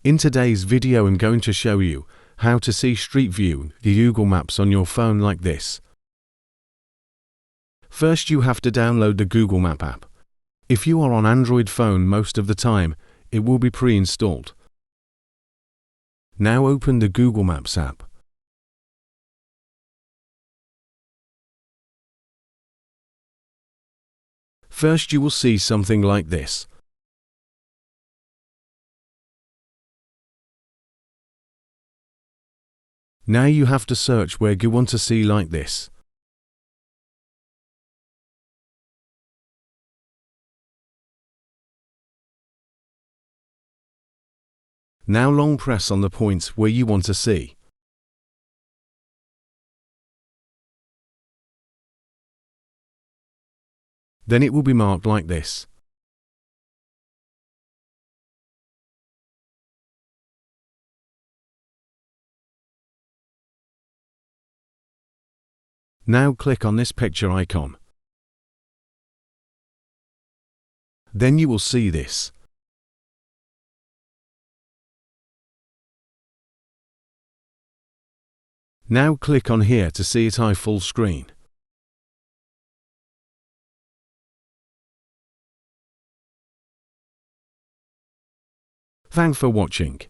In today's video I'm going to show you how to see Street View, the Google Maps on your phone like this. First you have to download the Google Map app. If you are on Android phone most of the time, it will be pre-installed. Now open the Google Maps app. First you will see something like this. Now you have to search where you want to see like this. Now long press on the points where you want to see. Then it will be marked like this. Now click on this picture icon. Then you will see this. Now click on here to see it full screen. Thanks for watching.